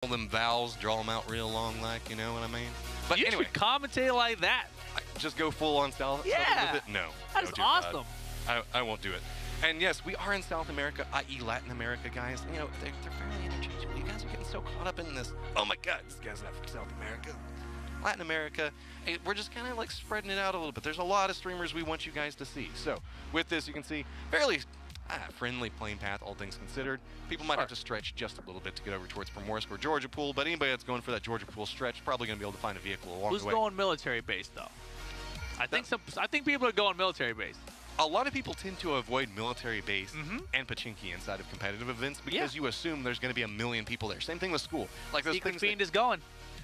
All them vowels, draw them out real long, like, you know what I mean? But you anyway, should commentate like that. just go full on South Yeah. with it? No. That no, is dear God. awesome. I won't do it. And yes, we are in South America, i.e. Latin America, guys. You know, they're fairly interchangeable. You guys are getting so caught up in this. Oh my God, this guy's not from South America. Latin America, hey, we're just kind of like spreading it out a little bit. There's a lot of streamers we want you guys to see. So with this, you can see fairly friendly plane path, all things considered. People might have to stretch just a little bit to get over towards Primorsk or Georgia Pool, but anybody that's going for that Georgia Pool stretch probably going to be able to find a vehicle along Who's the way. going military base though? I think people are going military base. A lot of people tend to avoid military base and Pachinki inside of competitive events because you assume there's going to be a million people there. Same thing with school. Like those Secret things Fiend is going.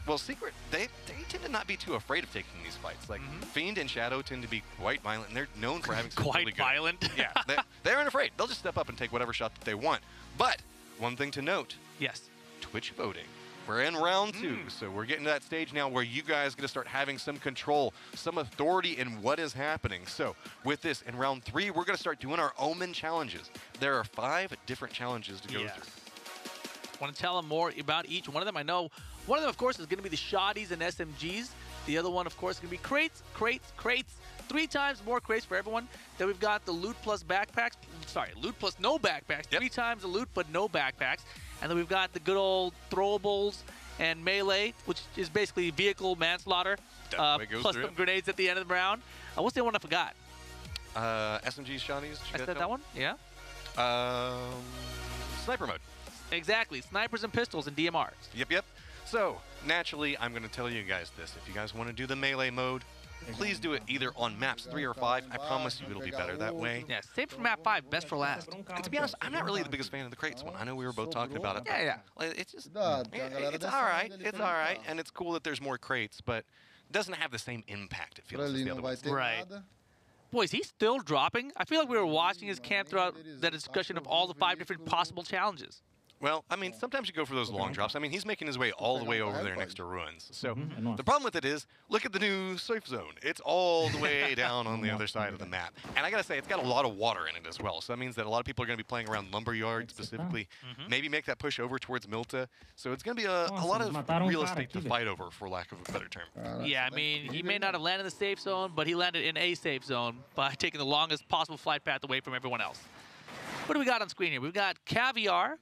Well, Secret, they tend to not be too afraid of taking these fights. Like, Fiend and Shadow tend to be quite violent, and they're known for having some Quite really good... violent. Yeah, they aren't afraid. They'll just step up and take whatever shot that they want. But one thing to note, Yes. Twitch voting. We're in round 2, so we're getting to that stage now where you guys are going to start having some control, some authority in what is happening. So with this, in round 3, we're going to start doing our OMEN challenges. There are 5 different challenges to go through. Want to tell them more about each one of them? I know one of them, of course, is going to be the Shoddies and SMGs. The other one, of course, is going to be crates, crates, crates. 3 times more crates for everyone. Then we've got the loot plus backpacks. Sorry, loot plus no backpacks. 3 times the loot, but no backpacks. And then we've got the good old throwables and melee, which is basically vehicle manslaughter, plus some grenades at the end of the round. What's the one I forgot? SMGs, Shoddies. I said that one? Yeah. Sniper mode. Exactly. Snipers and pistols and DMRs. Yep. So, naturally, I'm going to tell you guys this. If you guys want to do the melee mode, please do it either on maps 3 or 5. I promise you it'll be better that way. Yeah, save for map 5, best for last. And to be honest, I'm not really the biggest fan of the crates one. I know we were both talking about it. Yeah. It's just, it's all right. It's all right. And it's cool that there's more crates, but it doesn't have the same impact, it feels, as the other ones. Right. Boy, is he still dropping? I feel like we were watching his camp throughout the discussion of all the 5 different possible challenges. Well, I mean, sometimes you go for those long drops. I mean, he's making his way all the way over there next to ruins. So the problem with it is, look at the new safe zone. It's all the way down on the other side of the map. And I got to say, it's got a lot of water in it as well. So that means that a lot of people are going to be playing around Lumberyard specifically, maybe make that push over towards Milta. So it's going to be a lot of real estate to fight over, for lack of a better term. Yeah, I mean, he may not have landed in the safe zone, but he landed in a safe zone by taking the longest possible flight path away from everyone else. What do we got on screen here? We've got Caviar,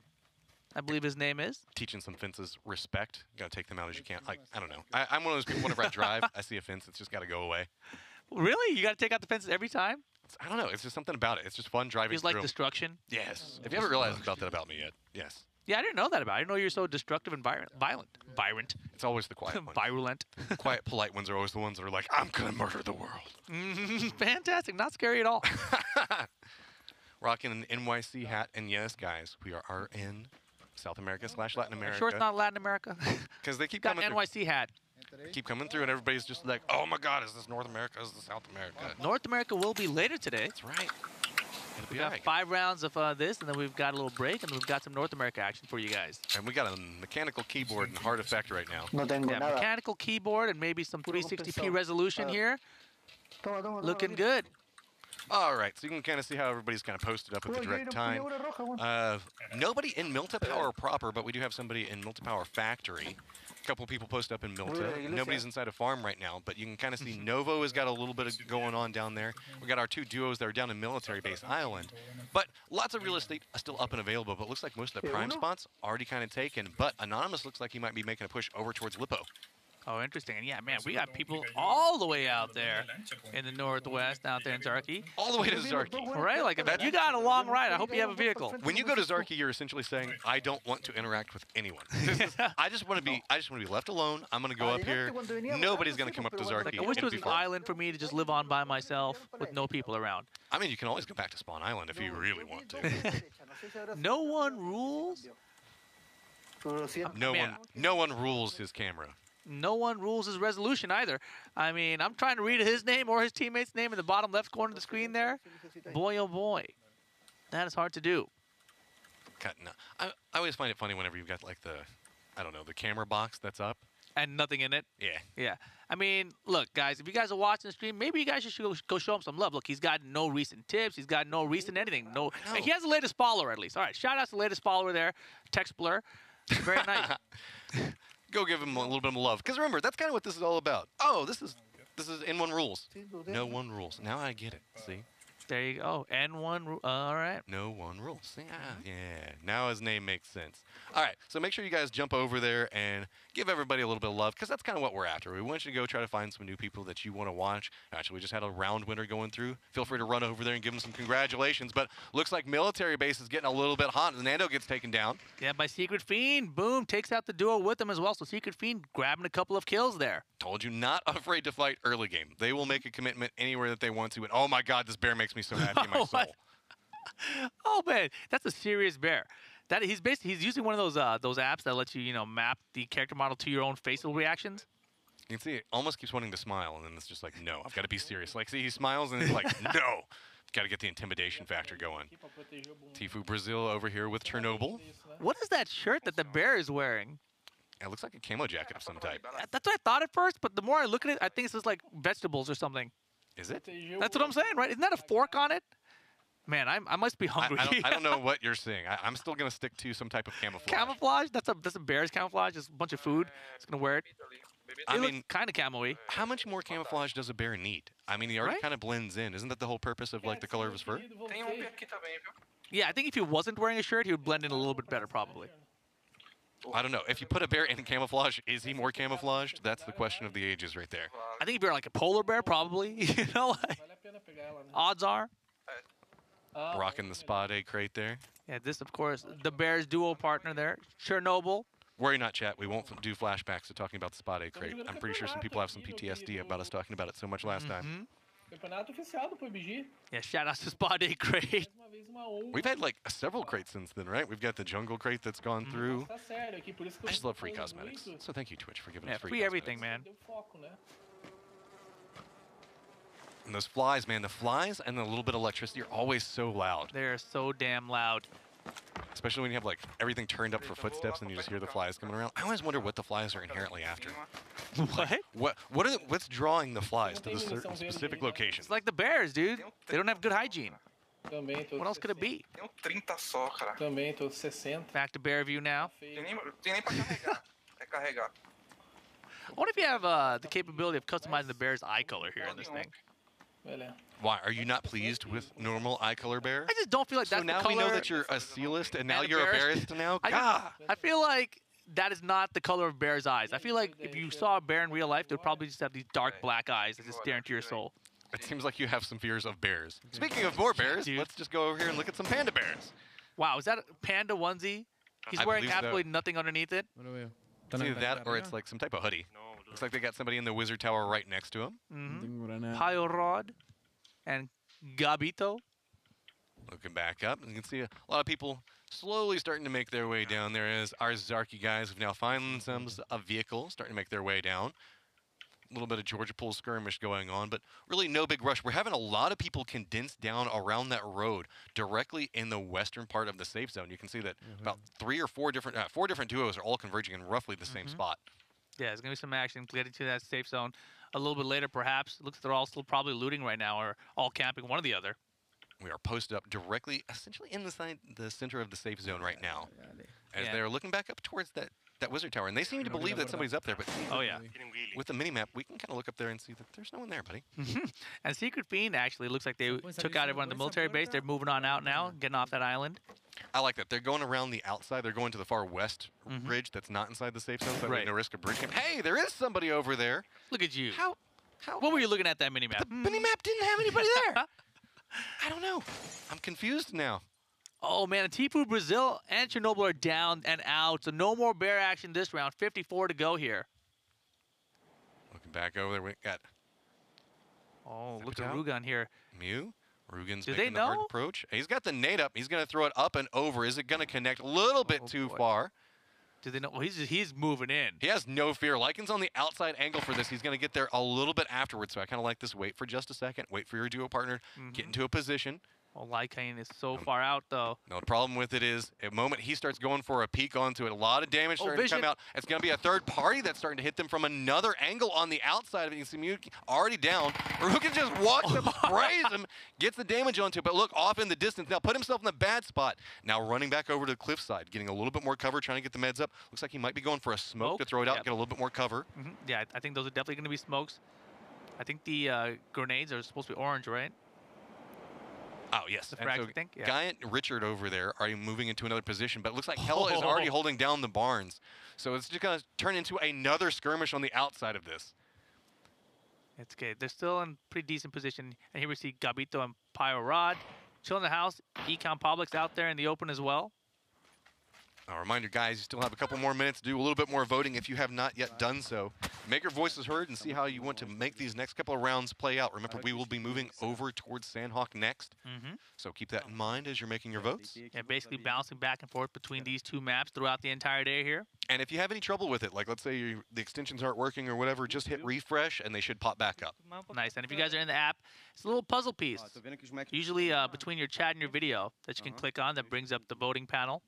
I believe his name is. Teaching some fences respect. You gotta take them out as you can. Like, I don't know. I'm one of those people, whenever I drive, I see a fence, it's just gotta go away. Really? You gotta take out the fences every time? I don't know. It's just something about it. It's just fun driving Feels like destruction? Yes. Have you ever realized about that about me yet? Yes. Yeah, I didn't know that about you. I didn't know you're so destructive and violent. Virulent. It's always the quiet ones. Virulent. Quiet, polite ones are always the ones that are like, I'm gonna murder the world. Fantastic. Not scary at all. Rocking an NYC hat. And yes, guys, we are in South America / Latin America. Sure it's not Latin America? Because they keep got coming an NYC hat. Keep coming through, and everybody's just like, oh my God, is this North America? Is this South America? North America will be later today. That's right. We've got 5 rounds of this, and then we've got a little break, and we've got some North America action for you guys. And we got a mechanical keyboard and hard effect right now. Yeah, mechanical keyboard and maybe some 360p resolution here. Looking good. All right, so you can kind of see how everybody's kind of posted up at the direct time. Nobody in Milta Power proper, but we do have somebody in Milta Power Factory. A couple people posted up in Milta. Nobody's inside a farm right now, but you can kind of see Novo has got a little bit of going on down there. We got our 2 duos that are down in Military Base Island. But lots of real estate still up and available, but looks like most of the prime spots already kind of taken. But Anonymous looks like he might be making a push over towards Lippo. Oh, interesting. And yeah, man, we got people all the way out there in the northwest, out there in Zarki. All the way to Zarki. Right? Like, if you got a long ride, I hope you have a vehicle. When you go to Zarki, you're essentially saying, I don't want to interact with anyone. I just want to be left alone. I'm going to go up here. Nobody's going to come up to Zarki. Like, I wish there was an island for me to just live on by myself with no people around. I mean, you can always go back to Spawn Island if you really want to. No one rules? No one rules his camera. No one rules his resolution either. I mean, I'm trying to read his name or his teammate's name in the bottom left corner of the screen there. Boy, oh boy. That is hard to do. No. I always find it funny whenever you've got like the, I don't know, the camera box that's up. And nothing in it? Yeah. Yeah. I mean, look, guys, if you guys are watching the stream, maybe you guys should go show him some love. Look, he's got no recent tips. He's got no recent anything. No. He has the latest follower, at least. All right, shout out to the latest follower there, Text Blur. Very nice. Go give him a little bit of love. Because remember, that's kind of what this is all about. Oh, this is N1 rules. No one rules. Now I get it. See? There you go. N1. All right. No one rules. Yeah. Now his name makes sense. All right. So make sure you guys jump over there and give everybody a little bit of love, because that's kind of what we're after. We want you to go try to find some new people that you want to watch. Actually, we just had a round winner going through. Feel free to run over there and give them some congratulations. But looks like military base is getting a little bit hot. Nando gets taken down. Yeah, by Secret Fiend. Boom. Takes out the duo with him as well. So Secret Fiend grabbing a couple of kills there. Told you, not afraid to fight early game. They will make a commitment anywhere that they want to. And oh my God, this bear makes me so happy in my soul. Oh man, that's a serious bear. That he's using one of those apps that lets you map the character model to your own facial reactions. You can see it almost keeps wanting to smile, and then it's just like, no, I've got to be serious. Like, see, he smiles, and it's like, no. Got to get the intimidation factor going. Tifu Brazil over here with Chernobyl. What is that shirt that the bear is wearing? It looks like a camo jacket of some type. That's what I thought at first, but the more I look at it, I think it's just like vegetables or something. Is it? That's what I'm saying, right? Isn't that a fork on it? Man, I must be hungry. I don't know what you're seeing. I'm still going to stick to some type of camouflage. Camouflage? That's a bear's camouflage. Just a bunch of food. It's going to wear it. I mean, kind of camo-y. How much more camouflage does a bear need? I mean, he already kind of blends in. Isn't that the whole purpose of like the color of his fur? Yeah, I think if he wasn't wearing a shirt, he would blend in a little bit better, probably. I don't know. If you put a bear in camouflage, is he more camouflaged? That's the question of the ages right there. I think if you're like a polar bear, probably. Odds are. Rocking the spot A crate there. Yeah, this, of course, the Bears duo partner there, Chernobyl. Worry not, chat. We won't do flashbacks to talking about the spot A crate. I'm pretty sure some people have some PTSD about us talking about it so much last time. Yeah, shout out to Spot A crate. We've had like several crates since then, right? We've got the jungle crate that's gone through. I just love free cosmetics. So thank you, Twitch, for giving us free everything, man. And those flies, man, the flies and the little bit of electricity are always so loud. They're so damn loud. Especially when you have like everything turned up for footsteps and you just hear the flies coming around. I always wonder what the flies are inherently after. What? What's drawing the flies to the certain specific location? It's like the bears, dude. They don't have good hygiene. What else could it be? Back to bear view now. I wonder if you have the capability of customizing the bear's eye color here in this thing. Why? Are you not pleased with normal eye color bear? I just don't feel like that's the color. So now we know that you're a sealist and now you're a bearist now? I feel like that is not the color of bear's eyes. I feel like if you saw a bear in real life, they would probably just have these dark black eyes that just stare into your soul. It seems like you have some fears of bears. Speaking of more bears, let's just go over here and look at some panda bears. Wow, is that a panda onesie? He's wearing absolutely nothing underneath it. It's either that or it's like some type of hoodie. Looks like they got somebody in the wizard tower right next to him. Payo Rod and Gabito. Looking back up, and you can see a lot of people slowly starting to make their way down there as our Zarky guys have now found themselves a vehicle starting to make their way down. A little bit of Georgia Pool skirmish going on, but really no big rush. We're having a lot of people condensed down around that road directly in the western part of the safe zone. You can see that about four different duos are all converging in roughly the same spot. Yeah, there's going to be some action getting to that safe zone a little bit later, perhaps. It looks like they're all still probably looting right now or all camping, one or the other. We are posted up directly, essentially in the center of the safe zone right now. As they're looking back up towards that wizard tower. And they seem to believe that somebody's up there. But with the mini-map, we can kind of look up there and see that there's no one there, buddy. And Secret Fiend, actually, looks like they took out everyone at the military base. They're moving on out now, getting off that island. I like that. They're going around the outside. They're going to the far west ridge that's not inside the safe zone, so no risk of breaching. Hey, there is somebody over there. Look at you. What were you looking at that mini-map? The mini-map didn't have anybody there. I don't know. I'm confused now. Oh, man, Tifu Brazil and Chernobyl are down and out, so no more bear action this round. 54 to go here. Looking back over there, we got... Oh, look at Rugan here. Mew. Rugan's making the hard approach. He's got the nade up. He's going to throw it up and over. Is it going to connect a little bit too far? Do they know? Well, he's moving in. He has no fear. Lycan's on the outside angle for this. He's going to get there a little bit afterwards, so I kind of like this. Wait for just a second. Wait for your duo partner. Get into a position. Oh, Lycaon is so far out, though. No, the problem with it is, at the moment he starts going for a peek onto it, a lot of damage starting to come out. It's going to be a third party that's starting to hit them from another angle on the outside of it. You can see Miyuki already down. Rukin just walks up, sprays him, gets the damage onto it, but look, off in the distance. Now put himself in the bad spot. Now running back over to the cliffside, getting a little bit more cover, trying to get the meds up. Looks like he might be going for a smoke to throw it out, get a little bit more cover. Yeah, I think those are definitely going to be smokes. I think the grenades are supposed to be orange, right? Oh, yes. The frags, I think. Yeah. Guy and Richard over there are moving into another position, but it looks like Hella is already holding down the barns. So it's just going to turn into another skirmish on the outside of this. It's okay. They're still in pretty decent position. And here we see Gabito and Pyro Rod chilling in the house. Econ Public's out there in the open as well. A reminder, guys, you still have a couple more minutes to do a little bit more voting if you have not yet done so. Make your voices heard and see how you want to make these next couple of rounds play out. Remember, we will be moving over towards Sandhawk next, so keep that in mind as you're making your votes. Yeah, basically bouncing back and forth between these two maps throughout the entire day here. And if you have any trouble with it, like let's say the extensions aren't working or whatever, just hit refresh and they should pop back up. Nice. And if you guys are in the app, it's a little puzzle piece, usually between your chat and your video that you can click on that brings up the voting panel.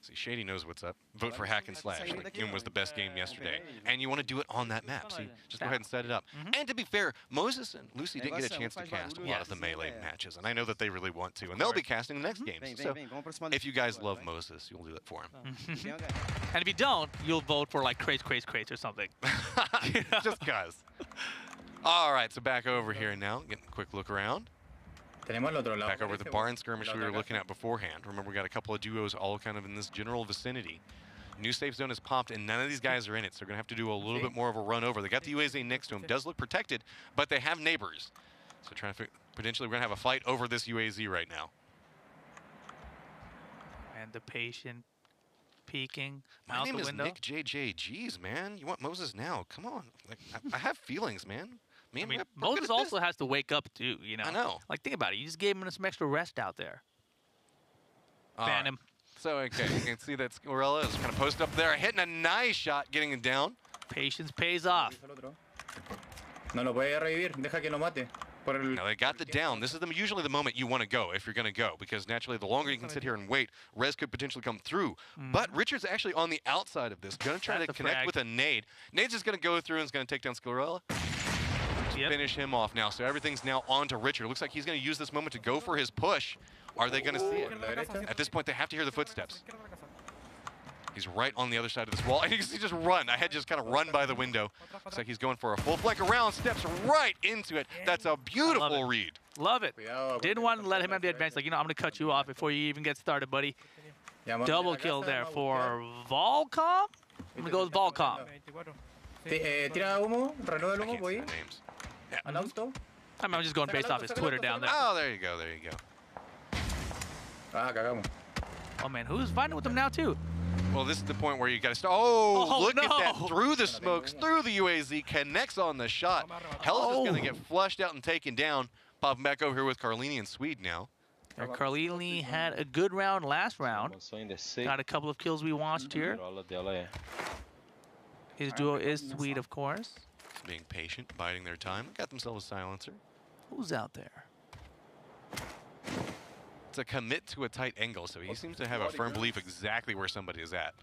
See, Shady knows what's up. Vote for Hack and Slash. Like, Doom was the best game yesterday. And you want to do it on that map. So just go ahead and set it up. And to be fair, Moses and Lucy didn't get a chance to cast a lot of the Melee matches. And I know that they really want to. And they'll be casting the next games. So if you guys love Moses, you'll do it for him. And if you don't, you'll vote for like crates or something. Just cuz. All right, so back over here now. Getting a quick look around. Back over the barn skirmish we were looking at beforehand. Remember, we got a couple of duos all kind of in this general vicinity. New safe zone has popped, and none of these guys are in it, so they're going to have to do a little bit more of a run over. They got the UAZ next to them. Does look protected, but they have neighbors. So trying to potentially, we're going to have a fight over this UAZ right now. And the patient peeking My out name the is window. Nick JJ. Jeez, man. You want Moses now? Come on. Like, I have feelings, man. I mean, Moses also has to wake up too, you know. I know. Like, think about it. You just gave him some extra rest out there. Ban him. So, okay, you can see that Scorella is kind of posted up there, hitting a nice shot, getting it down. Patience pays off. No lo puede revivir, deja que lo mate. Now, they got the down. This is usually the moment you want to go if you're going to go, because naturally, the longer you can sit here and wait, res could potentially come through. But Richard's actually on the outside of this, going to try to connect with a nade. Nade's just going to go through and is going to take down Scorella. Finish him off now. So everything's now on to Richard. Looks like he's going to use this moment to go for his push. Are they going to see it? At this point, they have to hear the footsteps. He's right on the other side of this wall. And you can see just run. I had just kind of run by the window. Looks like he's going for a full flank around, steps right into it. That's a beautiful read. Love it. Didn't want to let him have the advantage. Like, you know, I'm going to cut you off before you even get started, buddy. Double kill there for Volcom. I'm going to go with Volcom. Tira humo, renueva el humo, voy. Al auto. I'm just going based off his Twitter down there. Oh, there you go, there you go. Ah, cagamos. Oh, man, who's fighting with him now, too? Well, this is the point where you got to start. Oh, look at that. no. Through the smokes, through the UAZ, connects on the shot. Hell's just going to get flushed out and taken down. Popping back over here with Carlini and Swede now. Carlini had a good round last round. Got a couple of kills we watched here. His duo is Swede, of course. Being patient, biding their time. Got themselves a silencer. Who's out there? It's a commit to a tight angle, so he seems to have a firm belief exactly where somebody is at.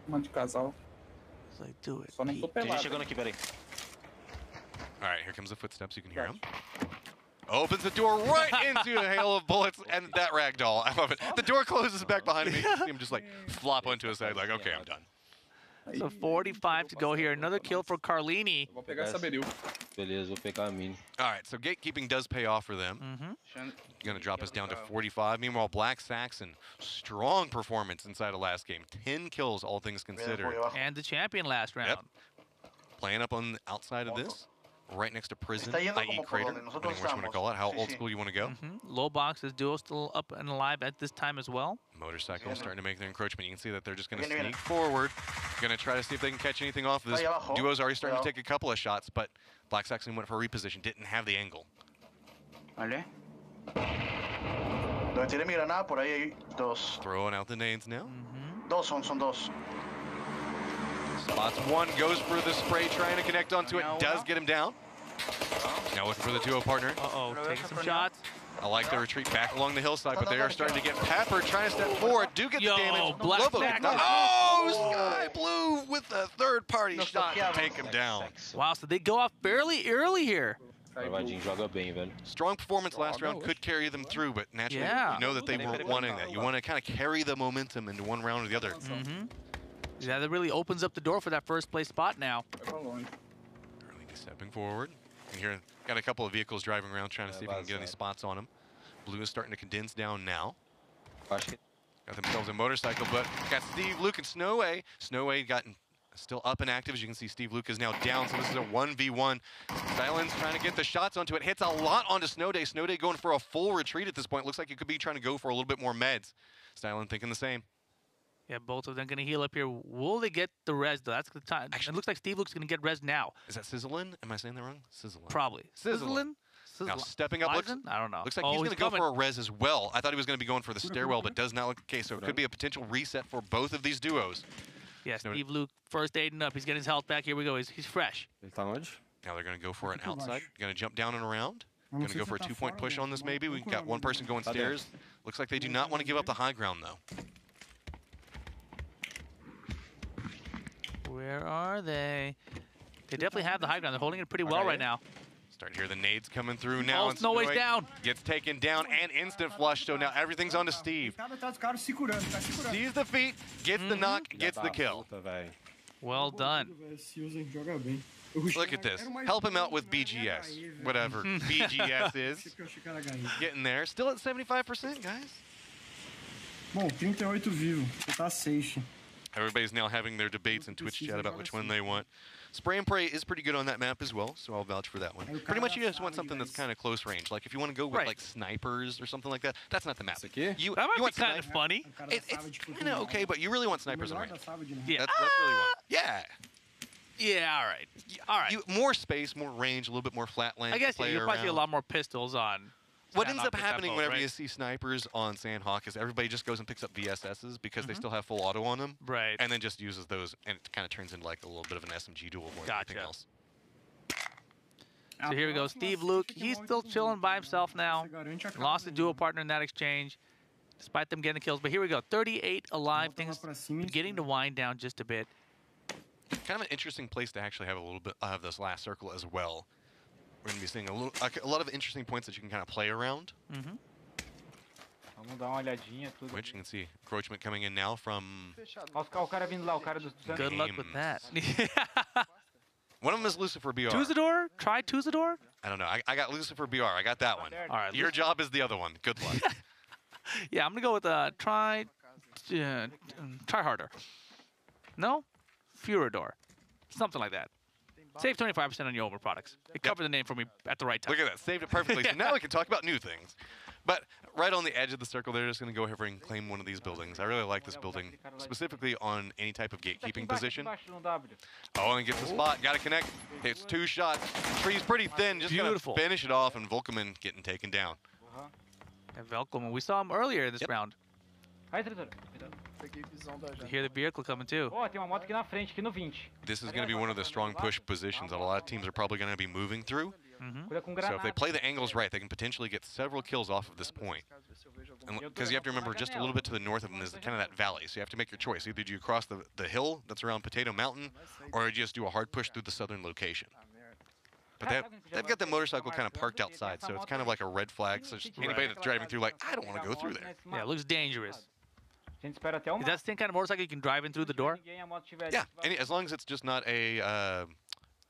It's like, do it. All right, here comes the footsteps. You can hear him. Opens the door right into a hail of bullets, and that ragdoll. I love it. The door closes back behind him. You see him just like flop onto his side, like, okay, I'm done. So 45 to go here. Another kill for Carlini. All right, so gatekeeping does pay off for them. Going to drop us down to 45. Meanwhile, Black Saxon, strong performance inside of last game. 10 kills, all things considered. And the champion last round. Yep. Playing up on the outside of this. Right next to prison, i.e. crater, depending on what you want to call it, how old school you want to go. Low box is duo still up and alive at this time as well. Motorcycle starting to make their encroachment. You can see that they're just going to sneak forward. Going to try to see if they can catch anything off this. Duo's already starting to take a couple of shots, but Black Saxon went for a reposition, didn't have the angle. Throwing out the nades now. Son dos. Spots one, goes for the spray, trying to connect onto it, does get him down. Now looking for the duo partner. Uh-oh, taking some shots. I like the retreat back along the hillside, but they are starting to get peppered, trying to step forward. Do get the damage. Black Lobo. Stack. Oh, Sky Blue with the third-party shot to take him down. Wow, so they go off fairly early here. Strong performance last round could carry them through, but naturally you know that they weren't wanting that. You want to kind of carry the momentum into one round or the other. Yeah, that really opens up the door for that first place spot now. Early stepping forward. And here, got a couple of vehicles driving around trying to see if we can get any spots on them. Blue is starting to condense down now. Got themselves a motorcycle, but got Steve, Luke, and Snoway. Snoway gotten still up and active. As you can see, Steve Luke is now down, so this is a 1v1. Stylin's trying to get the shots onto it. Hits a lot onto Snowday. Snowday going for a full retreat at this point. Looks like he could be trying to go for a little bit more meds. Stylin thinking the same. Yeah, both of them going to heal up here. Will they get the res, though? That's the time. Actually, it looks like Steve Luke's going to get res now. Is that Sizzlin? Am I saying that wrong? Sizzlin. Probably. Sizzlin? Now stepping up, looks, I don't know. Looks like he's going to go for a res as well. I thought he was going to be going for the stairwell, but does not look the case. So it could be a potential reset for both of these duos. Yeah, Steve Luke first aiding up. He's getting his health back. Here we go. He's fresh. Now they're going to go for an outside. Going to jump down and around. Going to go for a two-point push on this maybe. We've got one person going stairs. Looks like they do not want to give up the high ground, though. Where are they? They definitely have the high ground. They're holding it pretty well right now. Starting to hear the nades coming through now. Oh, Snoway's down. Gets taken down and instant flush, so now everything's on to Steve. Sees the feet, gets the knock, gets the kill. Well done. Look at this. Help him out with BGS. Whatever BGS is. Getting there. Still at 75%, guys. Bom, 38 vivo. Tá 6. Everybody's now having their debates in Twitch chat about which one they want. Spray and Pray is pretty good on that map as well, so I'll vouch for that one. Pretty much you just want something that's kind of close range. Like if you want to go with like snipers or something like that, that's not the map. You want kind of funny. It's kind of okay, but you really want snipers in range. Yeah. That's really what. Yeah. Yeah, all right. All right. More space, more range, a little bit more flat land. I guess you'll probably see a lot more pistols on. What ends up happening whenever you see snipers on Sandhawk is everybody just goes and picks up VSSs because they still have full auto on them. Right. And then just uses those, and it kind of turns into like a little bit of an SMG duel more than anything else. So here we go. Steve Luke, he's still chilling by himself now. Lost a duo partner in that exchange, despite them getting the kills. But here we go. 38 alive. Things beginning to wind down just a bit. Kind of an interesting place to actually have a little bit of this last circle as well. We're going to be seeing a lot of interesting points that you can kind of play around. Which you can see encroachment coming in now from... Good luck with that. One of them is Lucifer BR. Tuzador? Try Tuzador? I don't know. I got Lucifer BR. I got that one. All right. Your job is the other one. Good luck. Yeah, I'm going to go with try harder. No? Furador. Something like that. Save 25% on your OMEN products. It covered the name for me at the right time. Look at that. Saved it perfectly. So now we can talk about new things. But right on the edge of the circle, they're just going to go over and claim one of these buildings. I really like this building, specifically on any type of gatekeeping position. Oh, and gets the spot. Got to connect. It's 2 shots. Tree's pretty thin. Just going to finish it off, and Volkerman getting taken down. And Volkerman, we saw him earlier in this round. You hear the vehicle coming too. This is going to be one of the strong push positions that a lot of teams are probably going to be moving through. So if they play the angles right, they can potentially get several kills off of this point. Because you have to remember, just a little bit to the north of them is kind of that valley. So you have to make your choice. Either do you cross the hill that's around Potato Mountain, or you just do a hard push through the southern location. But they've got the motorcycle kind of parked outside, so it's kind of like a red flag. So anybody that's driving through, like, I don't want to go through there. Yeah, it looks dangerous. Is that the same kind of motorcycle you can drive in through the door? Yeah, as long as it's just not a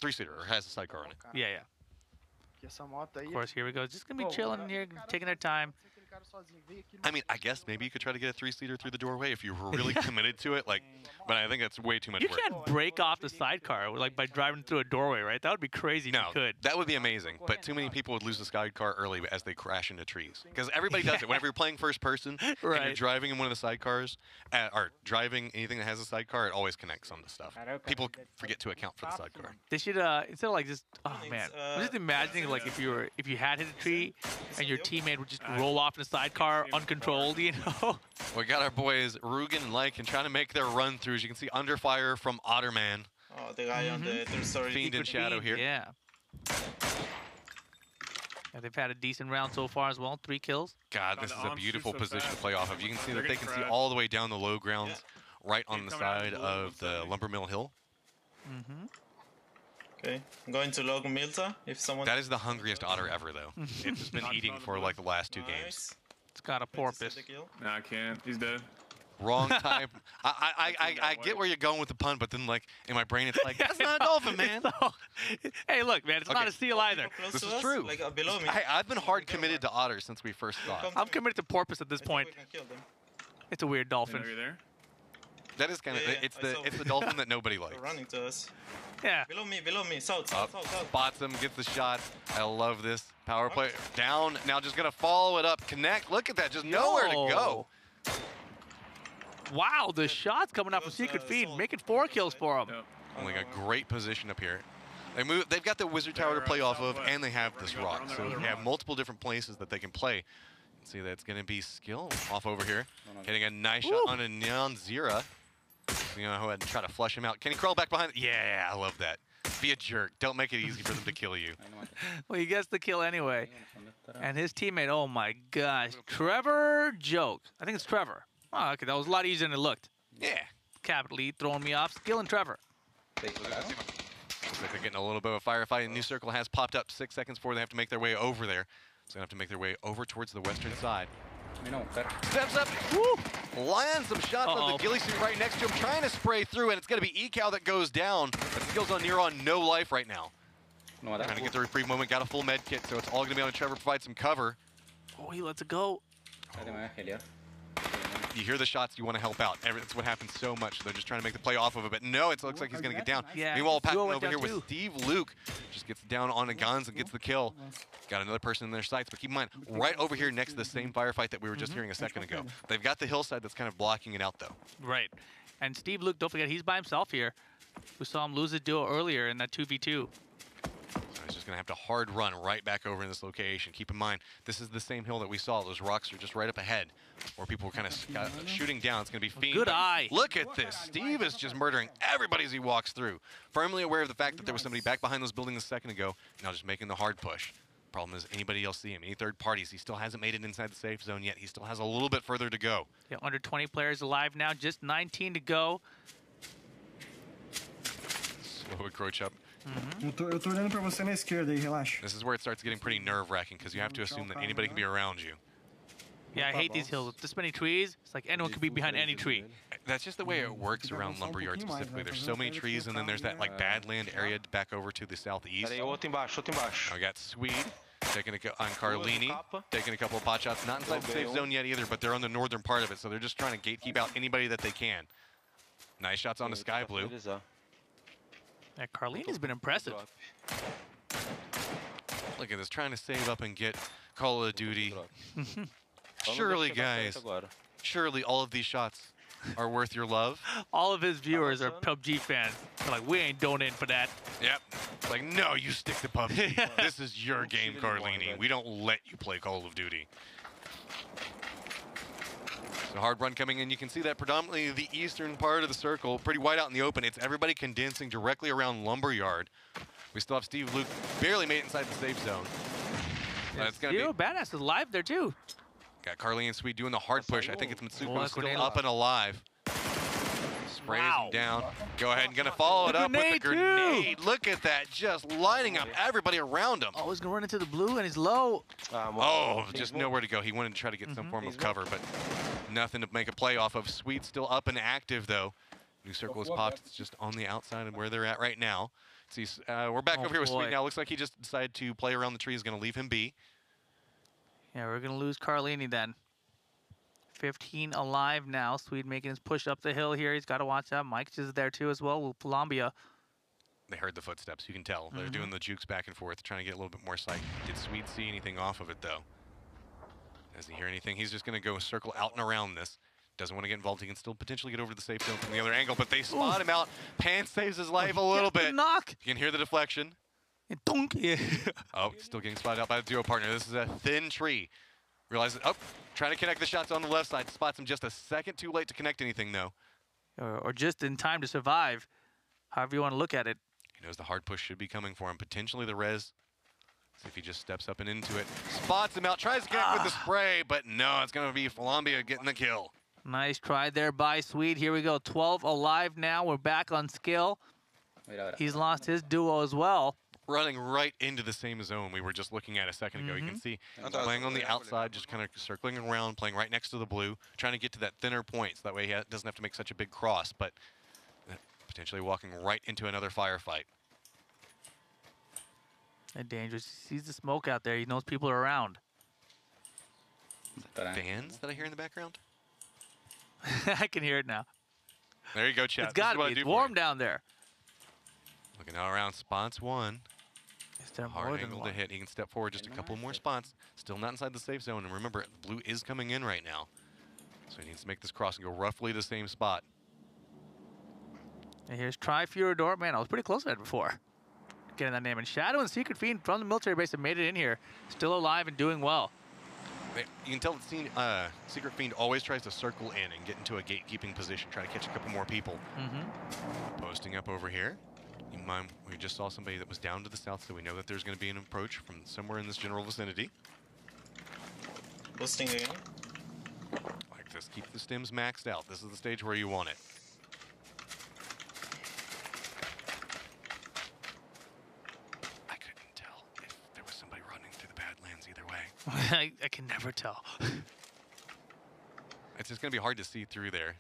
3-seater or has a sidecar on it. Yeah, yeah. Of course, here we go. Just going to be chilling here, taking their time. I mean, I guess maybe you could try to get a 3-seater through the doorway if you were really committed to it. Like, but I think that's way too much work. You can't break off the sidecar like by driving through a doorway, right? That would be crazy if you could. That would be amazing, but too many people would lose the sidecar early as they crash into trees. Because everybody does it. Whenever you're playing first person and you're driving in one of the sidecars, or driving anything that has a sidecar, it always connects on the stuff. People forget to account for the sidecar. They should, instead of like just, oh man, I'm just imagining like if you had hit a tree and your teammate would just roll off in a sidecar uncontrolled, you know? We got our boys Rugen and Lycan trying to make their run throughs. You can see under fire from Otterman. Oh, the guy on the third story. Fiend in shadow here. Yeah. Yeah, they've had a decent round so far as well. 3 kills. God, this is a beautiful position to play off of. You can see that they can see all the way down the low grounds, right on the side of the lumber mill hill. Okay, I'm going to log Milta if someone. That is the hungriest otter ever, though. It's just been eating for like the last 2 games. It's got a porpoise. No, I can't. He's dead. Wrong time. I get where you're going with the pun, but then like in my brain, it's like that's not a dolphin, man. Hey, look, man, it's not a seal either. This is true. Like below me. I've been hard committed to otters since we first saw it. I'm committed to porpoise at this point. We can kill them. It's a weird dolphin. Are you there? That is kind of Yeah, it's the dolphin that nobody likes. They're running to us. Yeah. Below me, south. Spots him, gets the shot. I love this power play. Down now, just gonna follow it up, connect. Look at that, just nowhere to go. Wow, the shots coming out from Secret Feed, making 4 kills for him. Yep. Only a great position up here. They've got the wizard tower to play off of, and they have this rock, so they have multiple different places that they can play. See, that's gonna be skill off over here, hitting a nice shot on a Neon Zira. You know, go ahead and try to flush him out. Can he crawl back behind? Yeah, I love that. Be a jerk. Don't make it easy for them to kill you. Well, he gets the kill anyway. And his teammate, oh my gosh, Trevor Joke. I think it's Trevor. Oh, okay, that was a lot easier than it looked. Yeah. Capital E throwing me off. Skill and Trevor. Looks like they're getting a little bit of a firefight. A new circle has popped up 6 seconds before they have to make their way over there. So they have to make their way over towards the western side. Steps up, woo, lands some shots on the ghillie suit right next to him, trying to spray through, and it's going to be Ecal that goes down. But Skill's on near on no life right now. Trying to get the reprieve moment, got a full med kit, so it's all going to be on Trevor, provide some cover. Oh, he lets it go. You hear the shots, you want to help out. That's what happens so much. They're just trying to make the play off of it, but no, it looks like he's going to get down. Yeah, Meanwhile, Patton Duo went over here down with too. Steve Luke just gets down on the guns and gets the kill. Got another person in their sights, but keep in mind, right over here next to the same firefight that we were just hearing a second ago. They've got the hillside that's kind of blocking it out, though. Right. And Steve Luke, don't forget, he's by himself here. We saw him lose his duo earlier in that 2v2. So he's just going to have to hard run right back over in this location. Keep in mind, this is the same hill that we saw. Those rocks are just right up ahead where people were kind of shooting down. It's going to be Fiend. Good eye. Look at this. Steve is just murdering everybody as he walks through. Firmly aware of the fact that there was somebody back behind those buildings a second ago. Now just making the hard push. Problem is, anybody else see him? Any third parties? He still hasn't made it inside the safe zone yet. He still has a little bit further to go. Yeah, under 20 players alive now, just 19 to go. Slow encroach up. Eu tô olhando pra você na esquerda aí, relaxa. This is where it starts getting pretty nerve-wracking because you have to assume that anybody can be around you. Yeah, I hate these hills. This many trees, it's like anyone could be behind any tree. That's just the way it works around Lumberyard specifically. There's so many trees, and then there's that like badland area back over to the southeast. Peraí, outro embaixo, outro embaixo. I got Swede taking on Carlini, taking a couple of pot shots. Not inside the safe zone yet either, but they're on the northern part of it, so they're just trying to gatekeep out anybody that they can. Nice shots on the Sky Blue. Yeah, Carlini's been impressive. Look at this, trying to save up and get Call of Duty. Surely, guys, surely all of these shots are worth your love. All of his viewers are PUBG fans. They're like, we ain't donating for that. Yep. It's like, no, you stick to PUBG. This is your game, Carlini. We don't let you play Call of Duty. So hard run coming in. You can see that predominantly the eastern part of the circle, pretty wide out in the open. It's everybody condensing directly around Lumberyard. We still have Steve Luke barely made it inside the safe zone. It's gonna be Badass is alive there too. Got Carly and Sweet doing the hard push. I think it's Mitsuko that's still grenade. up and alive. Sprays Wow. him down. Go ahead and gonna follow it up with the grenade, too. grenade. Look at that, just lining up everybody around him. Oh, he's gonna run into the blue and he's low. Oh, just nowhere to go. He wanted to try to get some form of cover, but nothing to make a play off of. Sweet's still up and active though. New circle is popped. It's just on the outside of where they're at right now. See, we're back over here with boy. Sweet now. Looks like he just decided to play around the tree. He's gonna leave him be. Yeah, we're gonna lose Carlini then. 15 alive now. Swede making his push up the hill here. He's got to watch that. Mike's just there too as well with Columbia. They heard the footsteps. You can tell. They're doing the jukes back and forth, trying to get a little bit more sight. Did Swede see anything off of it, though? Does he hear anything? He's just going to go circle out and around this. Doesn't want to get involved. He can still potentially get over to the safe zone from the other angle, but they spot him out. Pan saves his life a little bit. Knock. You can hear the deflection. And dunk. Yeah. Oh, still getting spotted out by the duo partner. This is a thin tree. Realize it. Oh, trying to connect the shots on the left side. Spots him just a second too late to connect anything, though. Or just in time to survive. However you want to look at it. He knows the hard push should be coming for him. Potentially the res. See if he just steps up and into it. Spots him out, tries to connect with the spray, but no, it's going to be Colombia getting the kill. Nice try there by Sweet. Here we go. 12 alive now. We're back on skill. He's lost his duo as well. Running right into the same zone we were just looking at a second ago. You can see playing on the outside, just kind of circling around, playing right next to the blue, trying to get to that thinner point so that way he doesn't have to make such a big cross, but potentially walking right into another firefight. And dangerous. He sees the smoke out there. He knows people are around. Fans that I hear in the background? I can hear it now. There you go, chat. It's got to be. It's warm down there. Looking all around, spots one. Is there hard more than angle one? to hit. He can step forward just a couple more spots. Still not inside the safe zone. And remember, blue is coming in right now. So he needs to make this cross and go roughly the same spot. And here's Tri-Furador. Man, I was pretty close to that before. Getting that name. And Shadow and Secret Fiend from the military base have made it in here. Still alive and doing well. You can tell that Secret Fiend always tries to circle in and get into a gatekeeping position, try to catch a couple more people. Posting up over here. We just saw somebody that was down to the south, so we know that there's going to be an approach from somewhere in this general vicinity. Boosting again. Like this, keep the stims maxed out. This is the stage where you want it. I couldn't tell if there was somebody running through the Badlands either way. I can never tell. It's just going to be hard to see through there.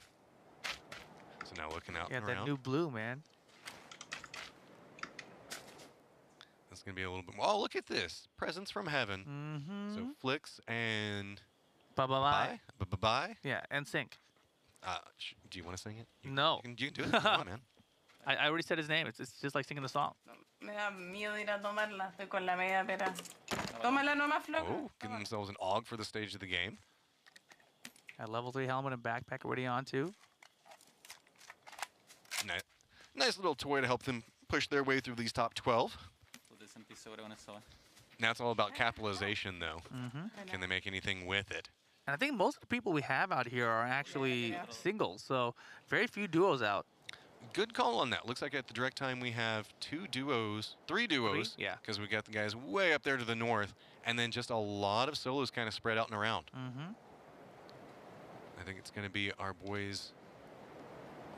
So now looking out Yeah, and that around. new blue, man. It's going to be a little bit more. Oh, look at this. Presents from heaven. So Flicks and... Bye-bye. Bye-bye. Yeah, and Sync. Do you want to sing it? No. You can do it. Come on, man. I already said his name. It's just like singing the song. Me da miedo ir a tomarla. Estoy con la media pera. Tómala nomás, flaca. Oh, giving themselves an AUG for the stage of the game. Got level 3 helmet and backpack already on, too. Nice little toy to help them push their way through these top 12. Now it's all about capitalization, though. Can they make anything with it? And I think most of the people we have out here are actually singles, so very few duos out. Good call on that. Looks like at the direct time we have 3 duos. Yeah. Because we got the guys way up there to the north, and then just a lot of solos kind of spread out and around. I think it's going to be our boys.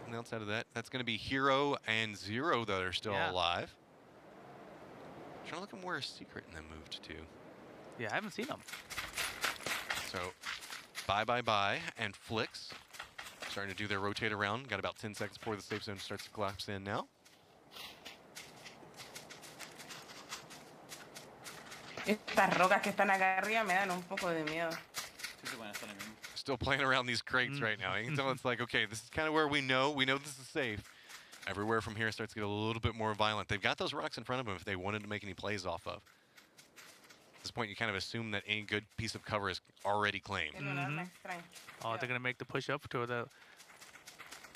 And outside of that, that's going to be Hero and Zero that are still alive. Trying to look at where Secret and them moved to. Yeah, I haven't seen them. So, bye, and Flicks starting to do their rotate around. Got about 10 seconds before the safe zone starts to collapse in now. Estas rocas que están acá arriba me dan un poco de miedo. Still playing around these crates right now. You can tell it's like, okay, this is kind of where we know this is safe. Everywhere from here starts to get a little bit more violent. They've got those rocks in front of them if they wanted to make any plays off of. At this point, you kind of assume that any good piece of cover is already claimed. Oh, they're going to make the push up to the...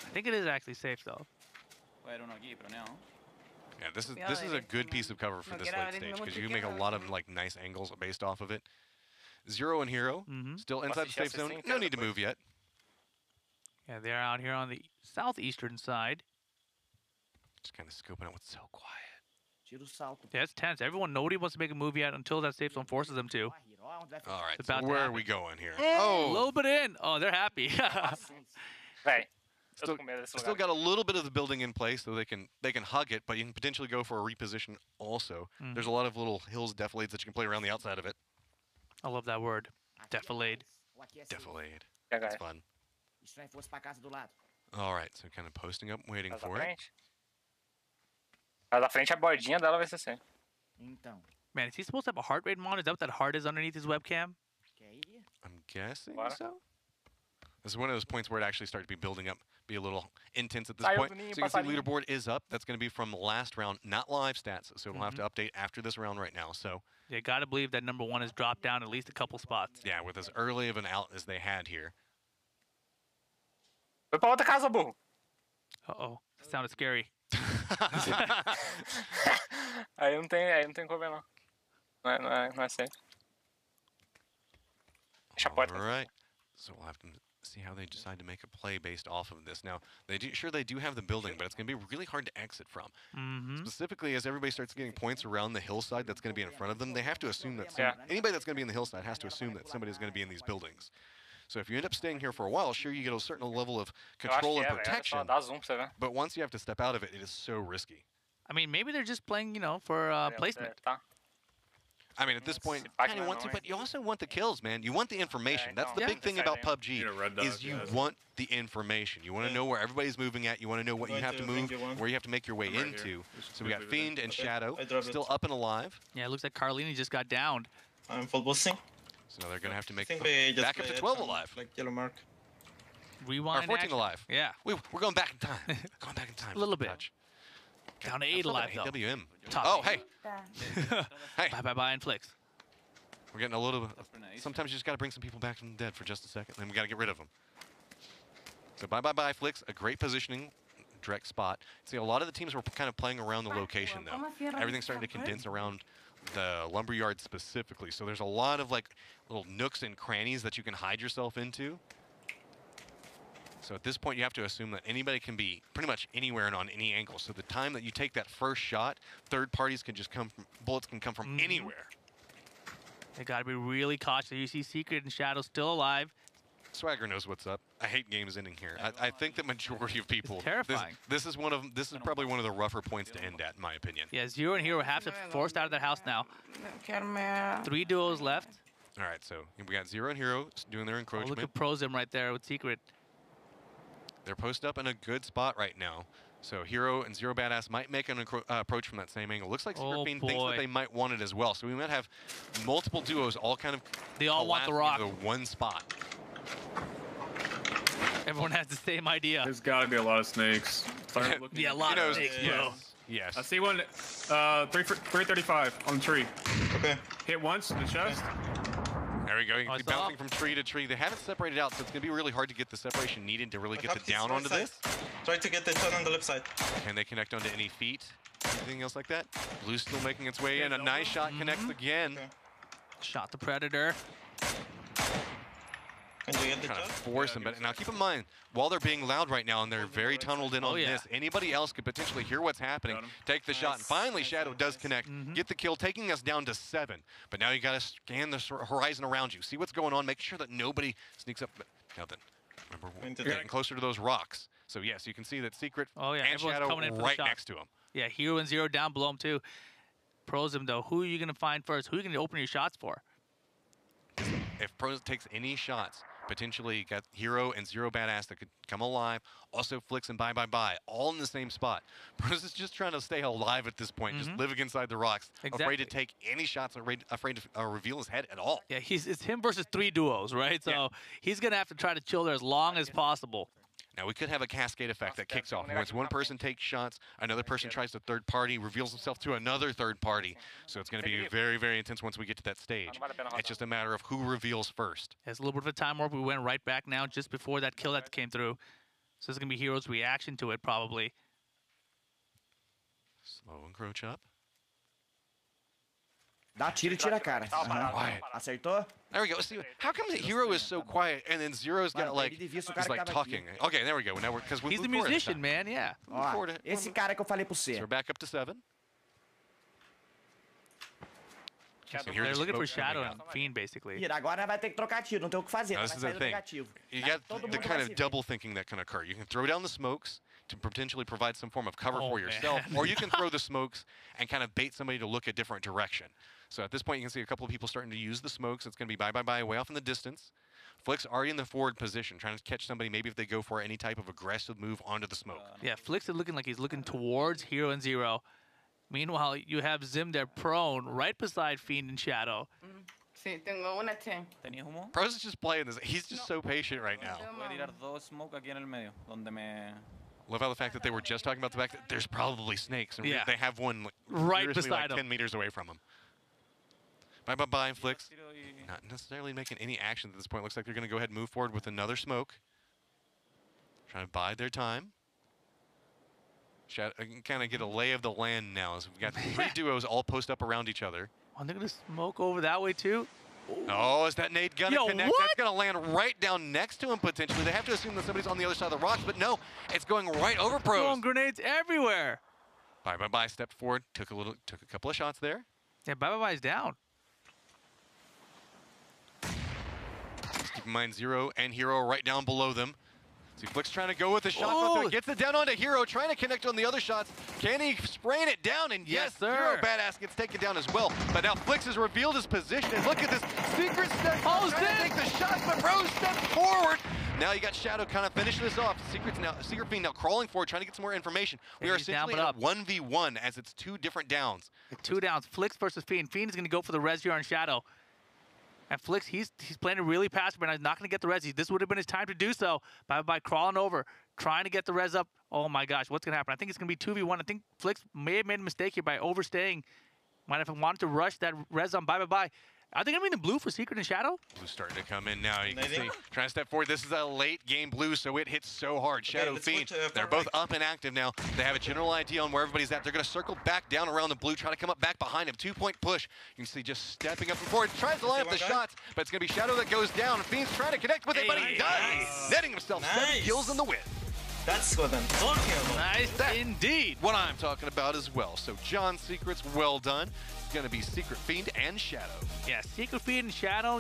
I think it is actually safe, though. Yeah, this is a good piece of cover for this late stage because you can make a lot of like nice angles based off of it. Zero and Hero still inside the safe zone. No need to move yet. Yeah, they're out here on the southeastern side. Just kind of scoping out what's so quiet. Yeah, it's tense. Nobody wants to make a move yet until that safe zone forces them to. All right, so where are we going here? Oh, a little bit in. Oh, they're happy. Still got a little bit of the building in place, so they can hug it, but you can potentially go for a reposition also. There's a lot of little hills defilades that you can play around the outside of it. I love that word. Defilade. Defilade. Yeah, That's fun. All right, so kind of posting up, waiting for it. A da frente, a bordinha dela vai ser assim. Man, is he supposed to have a heart rate monitor? Is that what that heart is underneath his webcam? I'm guessing so. This is one of those points where it actually starts to be building up, be a little intense at this point. So you can see leaderboard is up. That's going to be from last round, not live stats. So we'll have to update after this round right now. So you got to believe that number 1 has dropped down at least a couple spots. Yeah, with as early of an out as they had here. Foi pra outra casa, burro. Uh-oh. That sounded scary. Aí não tem como ver, não. Não é safe. Fecha a porta. All right. So we'll have to see how they decide to make a play based off of this. Now, they do have the building, but it's going to be really hard to exit from. Specifically, as everybody starts getting points around the hillside that's going to be in front of them, they have to assume that anybody that's going to be in the hillside has to assume that somebody's going to be in these buildings. So if you end up staying here for a while, sure, you get a certain level of control and protection, but once you have to step out of it, it is so risky. I mean, maybe they're just playing, you know, for placement. I mean, at this point, you kind of want to, but you also want the kills, man. You want the information. That's the big thing about PUBG, is you want the information. You want to know where everybody's moving at. You want to know what you have to move, where you have to make your way into. So we got Fiend and Shadow still up and alive. Yeah, it looks like Carlini just got downed. I'm full boosting. So now they're going to have to make back up to 12 alive. Like yellow mark. Rewind. Or 14 action. alive. Yeah. We're going back in time. Going back in time. A little bit. Down to 8 alive, though. AWM. Top Oh, 8. hey. Hey. Bye, and Flicks. We're getting a little bit. Sometimes you just got to bring some people back from the dead for just a second, then we got to get rid of them. So bye, Flicks. A great positioning, direct spot. See, a lot of the teams were kind of playing around the location, though. Everything's starting to condense around the lumberyard specifically. So there's a lot of like little nooks and crannies that you can hide yourself into. So at this point, you have to assume that anybody can be pretty much anywhere and on any angle. So the time that you take that first shot, third parties can just come from, bullets can come from anywhere. They got to be really cautious. You see Secret and Shadow still alive. Swagger knows what's up. I hate games ending here. I think the majority of people. It's terrifying. This is probably one of the rougher points to end at, in my opinion. Yeah, Zero and Hero have to forced out of their house now. 3 duos left. All right, so we got Zero and Hero doing their encroachment. Look at Prozim right there with Secret. They're posted up in a good spot right now. So Hero and Zero Badass might make an approach from that same angle. Looks like Secret Fiend thinks that they might want it as well. So we might have multiple duos all kind of. They all want the rock. Into one spot. Everyone has the same idea. There's got to be a lot of snakes. Yeah, a lot of snakes, bro. Yes. I see one. 335 on the tree. Okay. Hit once in the chest. There we go. You can keep bouncing from tree to tree. They haven't separated out, so it's going to be really hard to get the separation needed to really get the down onto this. Try to get the turn on the left side. Can they connect onto any feet? Anything else like that? Blue's still making its way in. A nice shot connects again. Okay. Shot the Predator. Can you get the Trying to shot? force them, but now keep in mind, while they're being loud right now and they're very tunneled in on this, anybody else could potentially hear what's happening, take the shot, and finally Shadow does connect, get the kill, taking us down to 7. But now you got to scan the horizon around you, see what's going on, make sure that nobody sneaks up. Now then, remember, we're getting closer to those rocks. So yes, you can see that Secret and Shadow right next to him. Yeah, Hero and Zero down below him too. Prozim though, who are you going to find first? Who are you going to open your shots for? If Pros takes any shots, potentially got Hero and Zero Badass that could come alive. Also Flicks and Bye, all in the same spot. Pros is just trying to stay alive at this point, just living inside the rocks, afraid to take any shots, afraid to reveal his head at all. Yeah, it's him versus 3 duos, right? So he's going to have to try to chill there as long as possible. Now, we could have a cascade effect that kicks off. Once one person takes shots, another person tries to third party, reveals himself to another third party. So it's going to be very, very intense once we get to that stage. It's just a matter of who reveals first. It's a little bit of a time warp. We went right back now just before that kill that came through. So it's going to be Hero's reaction to it, probably. Slow encroach up. Dá tiro e tira a cara. Acertou? There we go. See, how come the Hero is so quiet and then Zero's got like, he's like talking? Okay, there we go. Now because he's the musician, man. Yeah. Ó, esse cara que eu falei pro So você. we're back up to 7. They're looking for Shadow and Fiend, basically. Agora vai ter que trocar tiro, não tem o que fazer. Now, this is the thing. You got the kind of double thinking that can occur. You can throw down the smokes to potentially provide some form of cover for yourself, or you can throw the smokes and kind of bait somebody to look a different direction. So at this point, you can see a couple of people starting to use the smokes. It's going to be bye, way off in the distance. Flick's already in the forward position, trying to catch somebody, maybe if they go for any type of aggressive move onto the smoke. Yeah, Flick's looking like he's looking towards Hero and Zero. Meanwhile, you have Zim there prone, right beside Fiend and Shadow. Sí, tengo una T. ¿Tenías humo? Pros is just playing this. He's just so patient right now. Voy a tirar 2 smoke aquí en el medio, donde me... Love how the fact that they were just talking about the fact that there's probably snakes. And Yeah. they have one like, Right seriously, beside like 10 him. meters away from him. Bye, Flicks. Not necessarily making any action at this point. Looks like they're going to go ahead and move forward with another smoke. Trying to bide their time. Kind of get a lay of the land now. As we've got 3 duos all post up around each other. Oh, they're going to smoke over that way, too? Oh, is that nade gonna connect? What? That's gonna land right down next to him potentially. They have to assume that somebody's on the other side of the rocks, but no, it's going right over Pros. Throwing grenades everywhere. Bye, stepped forward, took a couple of shots there. Yeah, Bye-Bye's down. Keep in mind, Zero and Hero right down below them. See, Flick's trying to go with the shot, gets it down onto Hero, trying to connect on the other shots. Can he spraying it down? And yes, sir. Hero Badass gets taken down as well. But now Flix has revealed his position. And look at this secret step. Trying to take the shot, but Rose steps forward. Now you got Shadow kind of finishing this off. Secret Fiend now crawling forward, trying to get some more information. We are essentially in a 1v1 as it's 2 different downs. 2 downs. Flix versus Fiend. Fiend is going to go for the res here on Shadow. And Flix, he's playing it really passive, but he's not going to get the res. This would have been his time to do so by crawling over, trying to get the res up. Oh my gosh, what's going to happen? I think it's going to be 2v1. I think Flix may have made a mistake here by overstaying. Might have wanted to rush that res on Bye. Are they going to be in the blue for Secret and Shadow? Blue's starting to come in now. You can see, trying to step forward. This is a late game Blue, so it hits so hard. Shadow, Fiend, they're both up and active now. They have a general idea on where everybody's at. They're going to circle back down around the Blue, try to come up back behind him. 2-point push. You can see just stepping up and forward. Tries to line up the shots, but it's going to be Shadow that goes down. Fiend's trying to connect with it, but he does. Netting himself 7 kills in the win. That's what I'm talking about. Nice indeed. What I'm talking about as well. So John Secret's well done. It's going to be Secret Fiend and Shadow. Yeah, Secret Fiend and Shadow.